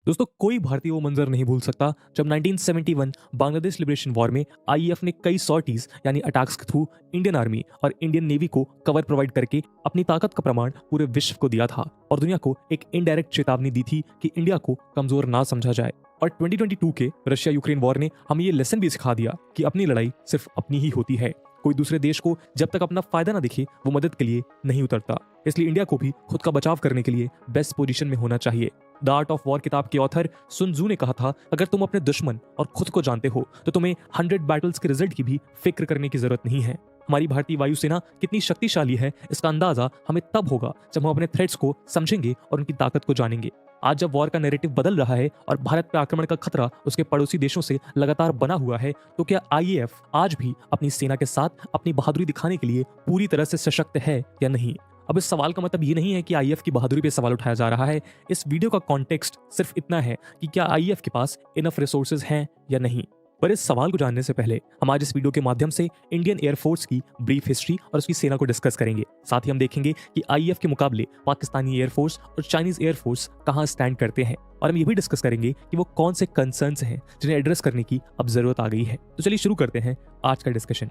दोस्तों कोई भारतीय वो मंजर नहीं भूल सकता जब 1971 बांग्लादेश लिबरेशन वॉर में आईएएफ ने कई सॉर्टीज यानी अटैक्स के थ्रू इंडियन आर्मी और इंडियन नेवी को कवर प्रोवाइड करके अपनी ताकत का प्रमाण पूरे विश्व को दिया था और दुनिया को एक इनडायरेक्ट चेतावनी दी थी कि इंडिया को कमजोर ना समझा जाए। और 2022 के रशिया यूक्रेन वॉर ने हमें ये लेसन भी सिखा दिया कि अपनी लड़ाई सिर्फ अपनी ही होती है। कोई दूसरे देश को जब तक अपना फायदा ना दिखे वो मदद के लिए नहीं उतरता। इसलिए इंडिया को भी खुद का बचाव करने के लिए बेस्ट पोजीशन में होना चाहिए। द आर्ट ऑफ वॉर किताब के ऑथर सुन जू ने कहा था, अगर तुम अपने दुश्मन और खुद को जानते हो तो तुम्हें 100 बैटल्स के रिजल्ट की भी फिक्र करने की जरूरत नहीं है। हमारी भारतीय वायुसेना कितनी शक्तिशाली है इसका अंदाजा हमें तब होगा जब हम अपने थ्रेट्स को समझेंगे और उनकी ताकत को जानेंगे। आज जब वॉर का नैरेटिव बदल रहा है और भारत पर आक्रमण का खतरा उसके पड़ोसी देशों से लगातार बना हुआ है, तो क्या आईएएफ आज भी अपनी सेना के साथ अपनी बहादुरी दिखाने के लिए पूरी तरह से सशक्त है या नहीं? अब इस सवाल का मतलब ये नहीं है कि आईएएफ की बहादुरी पे सवाल उठाया जा रहा है। इस वीडियो का कॉन्टेक्स्ट सिर्फ इतना है कि क्या आईएएफ के पास इनफ रिसोर्सेज हैं या नहीं। पर इस सवाल को जानने से पहले हम आज इस वीडियो के माध्यम से इंडियन एयरफोर्स की ब्रीफ हिस्ट्री और उसकी सेना को डिस्कस करेंगे। साथ ही हम देखेंगे कि आईएएफ के मुकाबले पाकिस्तानी एयरफोर्स और चाइनीज एयरफोर्स कहां स्टैंड करते हैं, और हम ये भी डिस्कस करेंगे कि वो कौन से कंसर्न्स हैं जिन्हें एड्रेस करने की अब जरूरत आ गई है। तो चलिए शुरू करते हैं आज का डिस्कशन।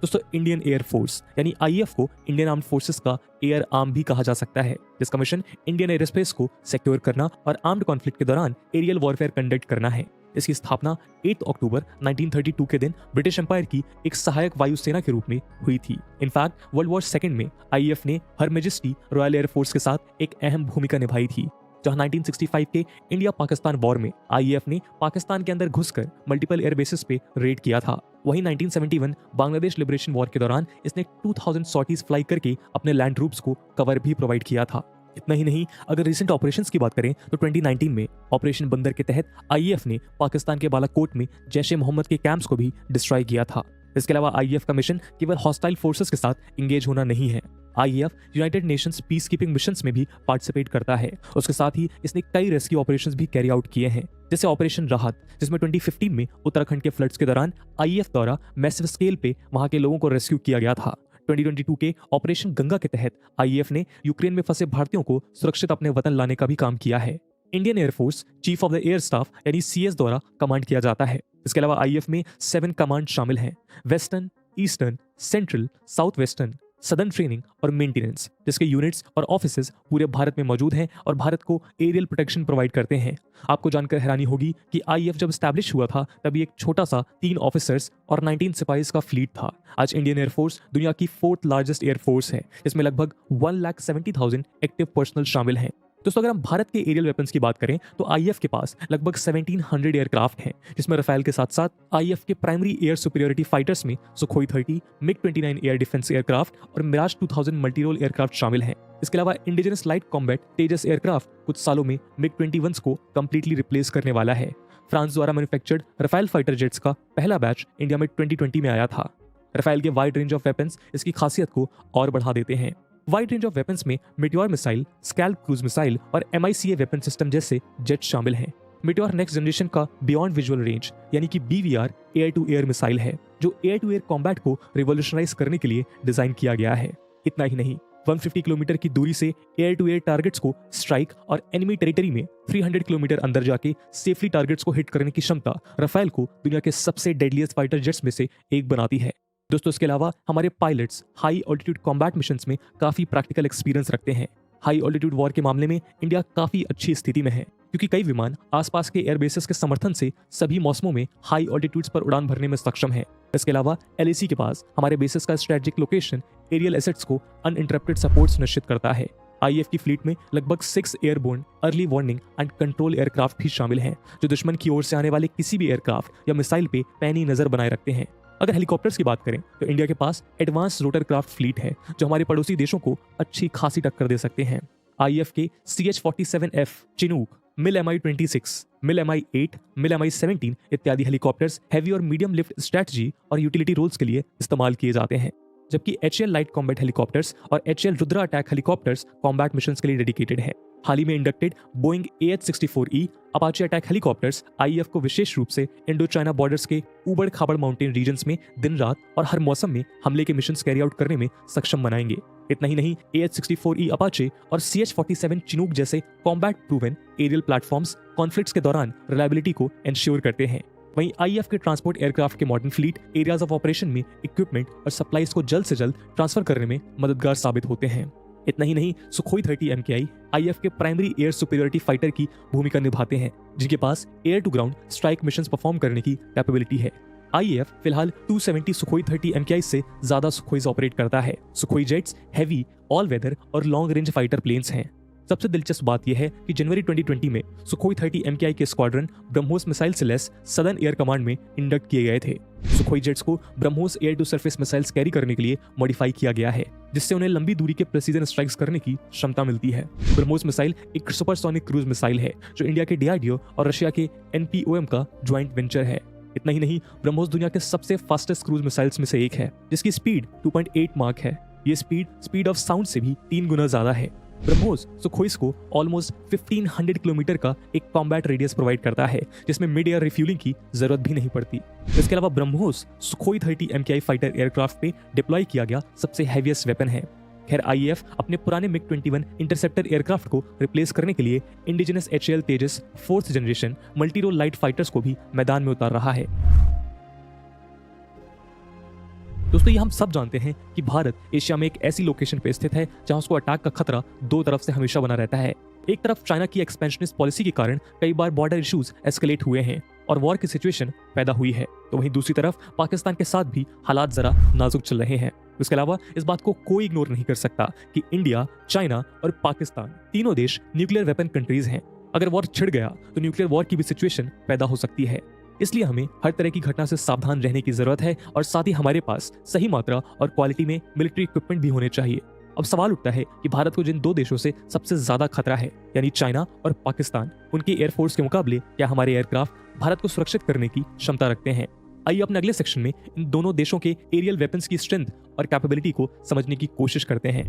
दोस्तों इंडियन एयरफोर्स यानी आईएएफ को इंडियन आर्म्ड फोर्सेस का एयर आर्म भी कहा जा सकता है, जिसका मिशन इंडियन एयरस्पेस को सिक्योर करना और आर्म्ड कॉन्फ्लिक्ट के दौरान एरियल वॉरफेयर कंडक्ट करना है। इसकी स्थापना 8 अक्टूबर 1932 के दिन ब्रिटिश एम्पायर की एक सहायक वायुसेना के रूप में हुई थी। इनफैक्ट वर्ल्ड वॉर सेकेंड में आईएएफ ने हर मेजेस्टी रॉयल एयरफोर्स के साथ एक अहम भूमिका निभाई थी। जहां 1965 के इंडिया पाकिस्तान वॉर में आईएएफ ने पाकिस्तान के अंदर घुसकर मल्टीपल एयरबेसेस पे रेड किया था, वहीं 1971 बांग्लादेश लिबरेशन वॉर के दौरान इसने 2000 सॉर्टीज फ्लाई करके अपने लैंड ट्रूप्स को कवर भी प्रोवाइड किया था। इतना ही नहीं, अगर रिसेंट ऑपरेशंस की बात करें तो 2019 में ऑपरेशन बंदर के तहत आईएएफ ने पाकिस्तान के बालाकोट में जैश ए मोहम्मद के कैंप्स को भी डिस्ट्रॉय किया था। इसके अलावा आईएएफ का मिशन केवल हॉस्टाइल फोर्सेस के साथ इंगेज होना नहीं है। IAF United Nations peace keeping missions में भी पार्टिसिपेट करता है। उसके साथ ही इसने कई रेस्क्यू ऑपरेशंस भी कैरी आउट किए हैं, जैसे ऑपरेशन राहत, जिसमें 2015 में उत्तराखंड के फ्लड्स के दौरान आईएएफ द्वारा मैसिव स्केल पे वहां के लोगों को रेस्क्यू किया गया था। 2022 के ऑपरेशन गंगा के तहत आईएएफ ने यूक्रेन में फंसे भारतीयों को सुरक्षित अपने वतन लाने का भी काम किया है। Indian air force chief of the air staff यानी सीएस द्वारा कमांड किया जाता है। इसके अलावा आईएएफ में 7 कमांड शामिल हैं: western, eastern, central, south western, southern training और मेंटेनेंस, जिसके यूनिट्स और ऑफिसेज पूरे भारत में मौजूद हैं और भारत को एरियल प्रोटेक्शन प्रोवाइड करते हैं। आपको जानकर हैरानी होगी कि आईएएफ जब स्टैब्लिश हुआ था तभी एक छोटा सा 3 ऑफिसर्स और 19 सिपाहीज का फ्लीट था। आज इंडियन एयरफोर्स दुनिया की 4th लार्जेस्ट एयरफोर्स है, जिसमें लगभग 1,70,000 एक्टिव पर्सनल शामिल हैं। दोस्तों अगर हम भारत के एरियल वेपन्स की बात करें तो आईएएफ के पास लगभग 1700 एयरक्राफ्ट हैं, जिसमें रफेल के साथ साथ आईएएफ के प्राइमरी एयर सुपीरियरिटी फाइटर्स में Sukhoi 30, MiG 29 air defence aircraft और मिराज 2000 मल्टीरोल एयरक्राफ्ट शामिल हैं। इसके अलावा इंडिजिनस लाइट कॉम्बैट तेजस एयरक्राफ्ट कुछ सालों में मिग 21 को कंप्लीटली रिप्लेस करने वाला है। फ्रांस द्वारा मैन्युफैक्चर्ड रफेल फाइटर जेट्स का पहला बैच इंडिया में 2020 में आया था। रफेल के वाइड रेंज ऑफ वेपन्स इसकी खासियत को और बढ़ा देते हैं। वाइड रेंज ऑफ वेपन्स में Meteor missile, SCALP cruise missile और एमआईसीए वेपन सिस्टम जैसे जेट शामिल हैं। मेटियोर नेक्स्ट जनरेशन का बियॉन्ड विजुअल रेंज यानी कि BVR air to air missile है, जो एयर टू एयर कॉम्बैट को रिवोल्यूशनाइज करने के लिए डिजाइन किया गया है। इतना ही नहीं, 150 किलोमीटर की दूरी से एयर टू एयर टारगेट्स को स्ट्राइक और एनिमी टेरिटरी में 300 किलोमीटर अंदर जाके सेफली टारगेट्स को हिट करने की क्षमता रफेल को दुनिया के सबसे डेडलीस्ट फाइटर जेट्स में से एक बनाती है। दोस्तों इसके अलावा हमारे pilots high altitude combat missions में काफी प्रैक्टिकल एक्सपीरियंस रखते हैं। हाई ऑल्टीट्यूड वॉर के मामले में इंडिया काफी अच्छी स्थिति में है, क्योंकि कई विमान आसपास के एयरबेसेस के समर्थन से सभी मौसमों में हाई ऑल्टीट्यूड्स पर उड़ान भरने में सक्षम है। इसके अलावा एलएसी के पास हमारे बेसेस का स्ट्रेटेजिक लोकेशन एरियल एसेट्स को अनइंटरप्टेड सपोर्ट सुनिश्चित करता है। आईएएफ की फ्लीट में लगभग 6 airborne early warning and control aircraft भी शामिल हैं, जो दुश्मन की ओर से आने वाले किसी भी एयरक्राफ्ट या मिसाइल पे पैनी नजर बनाए रखते हैं। अगर हेलीकॉप्टर्स की बात करें तो इंडिया के पास एडवांस रोटरक्राफ्ट फ्लीट है, जो हमारे पड़ोसी देशों को अच्छी खासी टक्कर दे सकते हैं। आईएएफ के CH-47F, चिनूक, मिल MI-26, मिल MI-8, मिल MI-17 इत्यादि हेलीकॉप्टर्स हैवी और मीडियम लिफ्ट स्ट्रेटजी और यूटिलिटी रोल्स के लिए इस्तेमाल किए जाते हैं, जबकि HAL लाइट कॉम्बैट हेलीकॉप्टर्स और HAL Rudra attack helicopters combat missions के लिए डेडिकेटेड है। हाल ही में inducted Boeing AH-64E Apache attack helicopters IAF को विशेष रूप से इंडो चाइना बॉर्डर्स के ऊबड़ खाबड़ माउंटेन रीजन्स में दिन रात और हर मौसम में हमले के मिशन कैरी आउट करने में सक्षम बनाएंगे। इतना ही नहीं, AH-64E अपाचे और CH-47 चिनूक जैसे combat proven aerial platforms conflicts के दौरान रिलायबिलिटी को इंश्योर करते हैं। वहीं आईएएफ के ट्रांसपोर्ट एयरक्राफ्ट के modern fleet areas of operation में इक्विपमेंट और सप्लाईज को जल्द से जल्द ट्रांसफर करने में मददगार साबित होते हैं। इतना ही नहीं, सुखोई 30 MKI आईएएफ के प्राइमरी एयर सुपीरियरिटी फाइटर की भूमिका निभाते हैं, जिनके पास air to ground strike missions perform करने की कैपेबिलिटी है। आईएएफ फिलहाल 270 सुखोई 30 MKI से ज्यादा सुखोईज ऑपरेट करता है। Sukhoi jets heavy, all weather और लॉन्ग रेंज फाइटर प्लेन्स हैं। सबसे दिलचस्प बात यह है कि जनवरी 2020 में सुखोई 30 MKI के स्क्वाड्रन ब्रह्मोस मिसाइल से लैस सदर्न एयर कमांड में इंडक्ट किए गए थे। सुखोई जेट्स को BrahMos air to surface missiles carry करने के लिए मॉडिफाई किया गया है, जिससे उन्हें लंबी दूरी के प्रेसिजन स्ट्राइक्स करने की क्षमता मिलती है। ब्रह्मोस मिसाइल एक सुपरसोनिक क्रूज मिसाइल है जो इंडिया के DRDO और रशिया के NPOM का ज्वाइंट वेंचर है। इतना ही नहीं, ब्रह्मोस दुनिया के सबसे फास्टेस्ट क्रूज मिसाइल्स में से एक है, जिसकी स्पीड 2.8 माक है। ये स्पीड ऑफ साउंड से भी 3 गुना ज्यादा है। ब्रह्मोस सुखोइस को ऑलमोस्ट 1500 किलोमीटर का एक कॉम्बैट रेडियस प्रोवाइड करता है, जिसमें मिड एयर रिफ्यूलिंग की जरूरत भी नहीं पड़ती। इसके अलावा BrahMos Sukhoi 30 MKI fighter aircraft पे डिप्लॉय किया गया सबसे हैवीएस्ट वेपन है। खैर, आईएएफ अपने पुराने MiG-21 इंटरसेप्टर एयरक्राफ्ट को रिप्लेस करने के लिए indigenous HAL Tejas 4th generation multi role light fighters को भी मैदान में उतार रहा है। दोस्तों, ये हम सब जानते हैं कि भारत एशिया में एक ऐसी लोकेशन पे स्थित है जहां उसको अटैक का खतरा दो तरफ से हमेशा बना रहता है। एक तरफ चाइना की एक्सपेंशनिस्ट पॉलिसी के कारण कई बार बॉर्डर इश्यूज एस्केलेट हुए हैं और वॉर की सिचुएशन पैदा हुई है, तो वहीं दूसरी तरफ पाकिस्तान के साथ भी हालात जरा नाजुक चल रहे हैं। इसके अलावा इस बात को कोई इग्नोर नहीं कर सकता कि इंडिया, चाइना और पाकिस्तान तीनों देश न्यूक्लियर वेपन कंट्रीज हैं। अगर वॉर छिड़ गया तो न्यूक्लियर वॉर की भी सिचुएशन पैदा हो सकती है। इसलिए हमें हर तरह की घटना से सावधान रहने की जरूरत है और साथ ही हमारे पास सही मात्रा और क्वालिटी में मिलिट्री इक्विपमेंट भी होने चाहिए। अब सवाल उठता है कि भारत को जिन दो देशों से सबसे ज्यादा खतरा है, यानी चाइना और पाकिस्तान, उनके एयरफोर्स के मुकाबले क्या हमारे एयरक्राफ्ट भारत को सुरक्षित करने की क्षमता रखते हैं? आइए अपने अगले सेक्शन में इन दोनों देशों के एरियल वेपन्स की स्ट्रेंथ और कैपेबिलिटी को समझने की कोशिश करते हैं।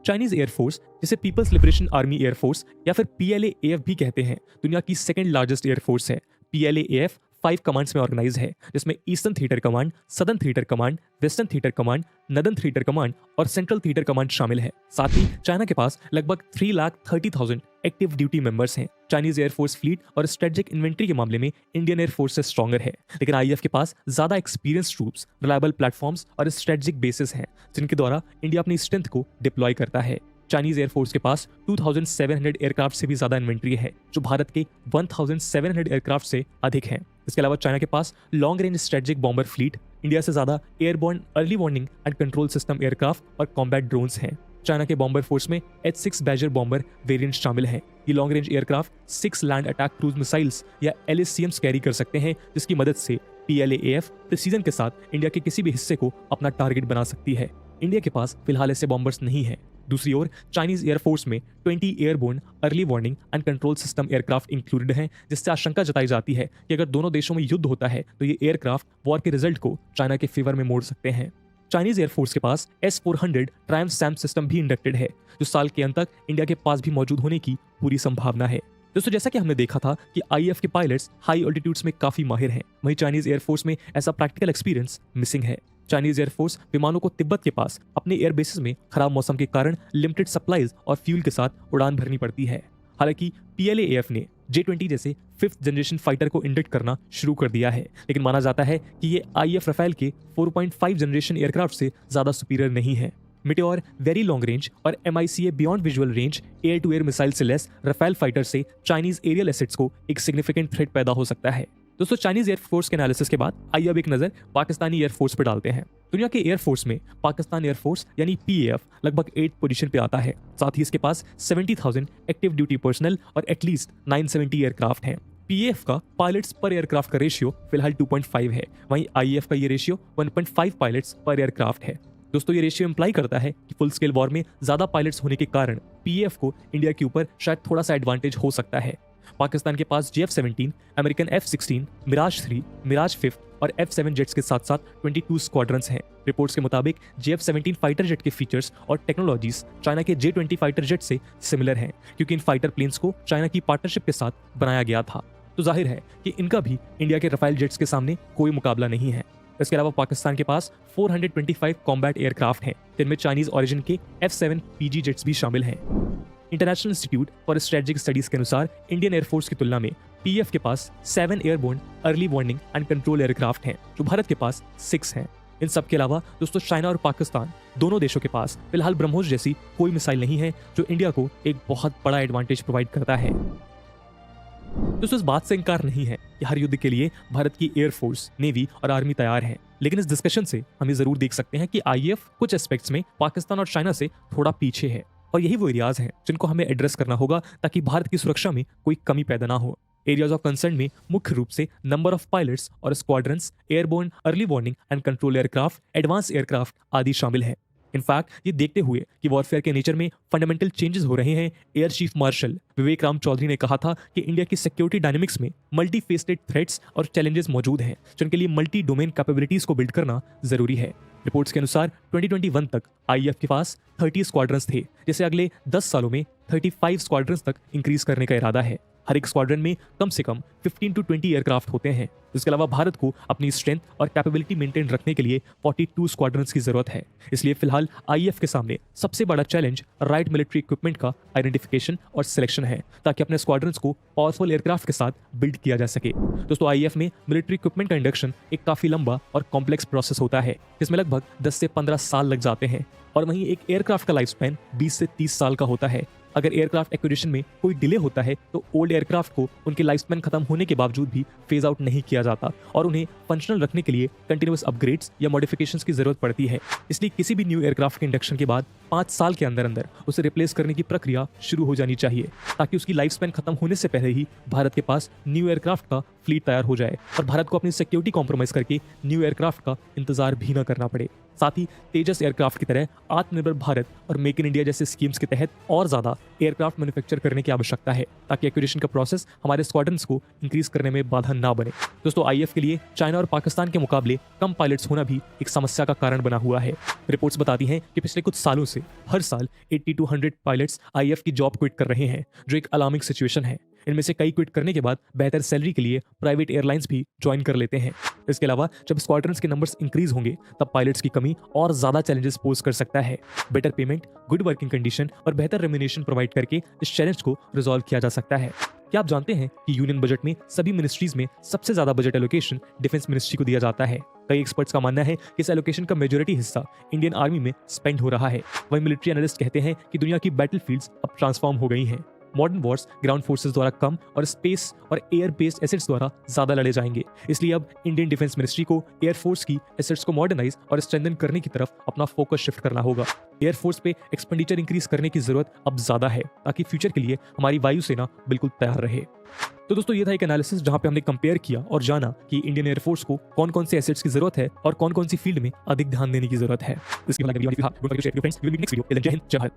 चाइनीज एयरफोर्स, जिसे पीपल्स लिबरेशन आर्मी एयरफोर्स या फिर PLA-AF भी कहते हैं, दुनिया की सेकंड लार्जेस्ट एयरफोर्स है। PLA-AF 5 कमांड्स में ऑर्गेनाइज है, जिसमें eastern theatre command, southern theatre command, western theatre command, northern theatre command और सेंट्रल थिएटर कमांड शामिल है। साथ ही चाइना के पास लगभग 3,30,000 एक्टिव ड्यूटी मेंबर्स हैं। चाइनीज एयरफोर्स फ्लीट और स्ट्रेटेजिक इन्वेंट्री के मामले में इंडियन एयरफोर्स से स्ट्रॉन्गर है, लेकिन आईएएफ के पास ज्यादा एक्सपीरियंस ट्रूप्स, रिलायबल प्लेटफॉर्म्स और स्ट्रेटेजिक बेसिस हैं, जिनके द्वारा इंडिया अपनी स्ट्रेंथ को डिप्लॉय करता है। चाइनीज एयरफोर्स के पास 2700 एयरक्राफ्ट से भी ज्यादा इन्वेंट्री है, जो भारत के 1700 एयरक्राफ्ट से अधिक है। इसके अलावा चाइना के पास long range strategic bomber fleet, India से ज्यादा airborne early warning and control system aircraft और कॉम्बैट ड्रोन्स हैं। चाइना के बॉम्बर फोर्स में H-6 बैजर बॉम्बर वेरिएंट शामिल है। ये long range aircraft 6 land attack cruise missiles या LACMs कैरी कर सकते हैं, जिसकी मदद से PLA-AF प्रिसीजन के साथ इंडिया के किसी भी हिस्से को अपना टारगेट बना सकती है। इंडिया के पास फिलहाल ऐसे बॉम्बर्स नहीं है। दूसरी ओर चाइनीज एयरफोर्स में 20 airborne early warning and control system aircraft included हैं, जिससे आशंका जताई जाती है कि अगर दोनों देशों में युद्ध होता है तो ये एयरक्राफ्ट वॉर के रिजल्ट को चाइना के फेवर में मोड़ सकते हैं। चाइनीज एयरफोर्स के पास S-400 ट्रायम्फ सैम सिस्टम भी इंडक्टेड है, जो साल के अंत तक इंडिया के पास भी मौजूद होने की पूरी संभावना है। दोस्तों, जैसा कि हमने देखा था कि आईएएफ के पायलट्स हाई ऑल्टीट्यूड्स में काफी माहिर हैं, वहीं चाइनीज एयरफोर्स में ऐसा प्रैक्टिकल एक्सपीरियंस मिसिंग है। चाइनीज एयरफोर्स विमानों को तिब्बत के पास अपने एयर बेसिस में खराब मौसम के कारण लिमिटेड सप्लाईज और फ्यूल के साथ उड़ान भरनी पड़ती है। हालांकि PLA-AF ने J-20 जैसे 5th जनरेशन फाइटर को इंडक्ट करना शुरू कर दिया है, लेकिन माना जाता है कि ये IF रफेल के 4.5 जनरेशन एयरक्राफ्ट से ज्यादा सुपीरियर नहीं है। मिटेओर वेरी लॉन्ग रेंज और MICA beyond visual range air to air missile से लेस रफेल फाइटर से चाइनीज एरियल एसेट्स को एक सिग्निफिकेंट थ्रेट पैदा हो सकता है। दोस्तों, चाइनीज एयरफोर्स के एनालिसिस के बाद आइए अब एक नजर पाकिस्तानी एयरफोर्स पर डालते हैं। दुनिया के एयरफोर्स में पाकिस्तान एयरफोर्स यानी PAF लगभग 8th पोजीशन पे आता है। साथ ही इसके पास 70,000 एक्टिव ड्यूटी पर्सनल और एटलीस्ट 970 एयरक्राफ्ट हैं। PAF का पायलट्स पर एयरक्राफ्ट का रेशियो फिलहाल 2.5 है, वहीं IAF का ये रेशियो 1.5 पायलट्स पर एयरक्राफ्ट है। दोस्तों, ये रेशियो इंप्लाई करता है कि फुल स्केल वॉर में ज्यादा पायलट्स होने के कारण PAF को इंडिया के ऊपर शायद थोड़ा सा एडवांटेज हो सकता है। पाकिस्तान के पास JF-17, American F-16, Miraj 3, Miraj 5 और F-7 जेट्स के साथ साथ 22 स्क्वाड्रंस हैं। रिपोर्ट्स के मुताबिक JF-17 फाइटर जेट के फीचर्स और टेक्नोलॉजीज चाइना के J-20 फाइटर जेट से सिमिलर हैं, क्योंकि इन फाइटर प्लेन्स को चाइना की पार्टनरशिप के साथ बनाया गया था। तो जाहिर है कि इनका भी इंडिया के रफाल जेट्स के सामने कोई मुकाबला नहीं है। इसके अलावा पाकिस्तान के पास 425 कॉम्बैट एयरक्राफ्ट हैं, जिनमें चाइनीज ओरिजिन के F-7 PG जेट्स भी शामिल हैं। International institute for strategic studies के अनुसार इंडियन एयरफोर्स की तुलना में PF के पास 7 airborne early warning and control aircraft हैं, जो भारत के पास 6 हैं। इन सब के अलावा दोस्तों चाइना और पाकिस्तान दोनों देशों के पास फिलहाल ब्रह्मोस जैसी कोई मिसाइल नहीं है, जो इंडिया को एक बहुत बड़ा एडवांटेज प्रोवाइड करता है। दोस्तों इस बात से इनकार नहीं है कि हर युद्ध के लिए भारत की एयरफोर्स, नेवी और आर्मी तैयार है, लेकिन इस डिस्कशन से हम ये जरूर देख सकते हैं कि IAF कुछ एस्पेक्ट्स में पाकिस्तान और चाइना से थोड़ा पीछे है, और यही वो एरियाज हैं जिनको हमें एड्रेस करना होगा ताकि भारत की सुरक्षा में कोई कमी पैदा ना हो। एरियाज ऑफ कंसर्न में मुख्य रूप से नंबर ऑफ पायलट्स और squadrons, airborne early warning and control aircraft, advance aircraft आदि शामिल है। इनफैक्ट ये देखते हुए कि वॉरफेयर के नेचर में फंडामेंटल चेंजेस हो रहे हैं, एयर चीफ मार्शल विवेक राम चौधरी ने कहा था कि इंडिया की सिक्योरिटी डायनेमिक्स में मल्टी फेस्टेड थ्रेट्स और चैलेंजेस मौजूद हैं, जिनके लिए मल्टी डोमेन कैपेबिलिटीज को बिल्ड करना जरूरी है। रिपोर्ट्स के अनुसार 2021 तक IAF के पास 30 स्क्वाड्रंस थे, जिसे अगले 10 सालों में 35 स्क्वाड्रंस तक इंक्रीज करने का इरादा है। हर एक स्क्वाड्रन में कम से कम 15 to 20 एयरक्राफ्ट होते हैं। इसके अलावा भारत को अपनी स्ट्रेंथ और कैपेबिलिटी मेंटेन रखने के लिए 42 स्क्वाड्रंस की जरूरत है। इसलिए फिलहाल IAF के सामने सबसे बड़ा चैलेंज राइट मिलिट्री इक्विपमेंट का आइडेंटिफिकेशन और सिलेक्शन है, ताकि अपने स्क्वाड्रंस को पावरफुल एयरक्राफ्ट के साथ बिल्ड किया जा सके। दोस्तों IAF में मिलिट्री इक्विपमेंट का इंडक्शन एक काफी लंबा और कॉम्प्लेक्स प्रोसेस होता है, जिसमें लगभग 10 से 15 साल लग जाते हैं, और वहीं एक एयरक्राफ्ट का लाइफ स्पैन 20 से 30 साल का होता है। अगर एयरक्राफ्ट एक्विजिशन में कोई डिले होता है तो ओल्ड एयरक्राफ्ट को उनके लाइफ स्पैन खत्म होने के बावजूद भी फेज आउट नहीं किया जाता, और उन्हें फंक्शनल रखने के लिए कंटिन्यूअस अपग्रेड्स या मॉडिफिकेशंस की जरूरत पड़ती है। इसलिए किसी भी न्यू एयरक्राफ्ट के इंडक्शन के बाद 5 साल के अंदर अंदर उसे रिप्लेस करने की प्रक्रिया शुरू हो जानी चाहिए, ताकि उसकी लाइफ स्पैन खत्म होने से पहले ही भारत के पास न्यू एयरक्राफ्ट का फ्लीट तैयार हो जाए और भारत को अपनी सिक्योरिटी कॉम्प्रोमाइज करके न्यू एयरक्राफ्ट का इंतजार भी न करना पड़े। साथ ही तेजस एयरक्राफ्ट की तरह आत्मनिर्भर भारत और मेक इन इंडिया जैसे स्कीम्स के तहत और ज्यादा एयरक्राफ्ट मैन्युफैक्चर करने की आवश्यकता है, ताकि एक्विजिशन का प्रोसेस हमारे स्क्वाड्रंस को इंक्रीज करने में बाधा ना बने। दोस्तों IAF के लिए चाइना और पाकिस्तान के मुकाबले कम पायलट्स होना भी एक समस्या का कारण बना हुआ है। रिपोर्ट्स बताती हैं कि पिछले कुछ सालों से हर साल 80 to 100 पायलट्स IAF की जॉब क्विट कर रहे हैं, जो एक अलार्मिंग सिचुएशन है। इनमें से कई क्विट करने के बाद बेहतर सैलरी के लिए प्राइवेट एयरलाइंस भी ज्वाइन कर लेते हैं। इसके अलावा जब स्क्वाड्रंस के नंबर्स इंक्रीज होंगे तब पायलट्स की कमी और ज्यादा चैलेंजेस पोज कर सकता है। Better payment, good working condition और बेहतर रेम्यूनरेशन प्रोवाइड करके इस चैलेंज को रिजॉल्व किया जा सकता है। क्या आप जानते हैं कि यूनियन बजट में सभी मिनिस्ट्रीज में सबसे ज्यादा बजट एलोकेशन डिफेंस मिनिस्ट्री को दिया जाता है? कई एक्सपर्ट्स का मानना है कि इस एलोकेशन का मेजोरिटी हिस्सा इंडियन आर्मी में स्पेंड हो रहा है। वहीं मिलिट्री एनालिस्ट कहते हैं कि दुनिया की बैटलफील्ड्स अब ट्रांसफॉर्म हो गई हैं। मॉडर्न वॉर्स ग्राउंड फोर्सेस द्वारा कम और स्पेस और एयर बेस्ड एसेट्स द्वारा ज्यादा लड़े जाएंगे। इसलिए अब इंडियन डिफेंस मिनिस्ट्री को एयरफोर्स की एसेट्स को मॉडर्नाइज और स्ट्रेंथन करने की तरफ अपना फोकस शिफ्ट करना होगा। एयरफोर्स पे एक्सपेंडिचर इंक्रीज करने की जरूरत अब ज्यादा है, ताकि फ्यूचर के लिए हमारी वायुसेना बिल्कुल तैयार रहे। तो दोस्तों ये था एक एनालिसिस जहां पे हमने कंपेयर किया और जाना कि इंडियन एयरफोर्स को कौन कौन से एसेट्स की जरूरत है और कौन कौन सी फील्ड में अधिक ध्यान देने की जरूरत है। इसके बाद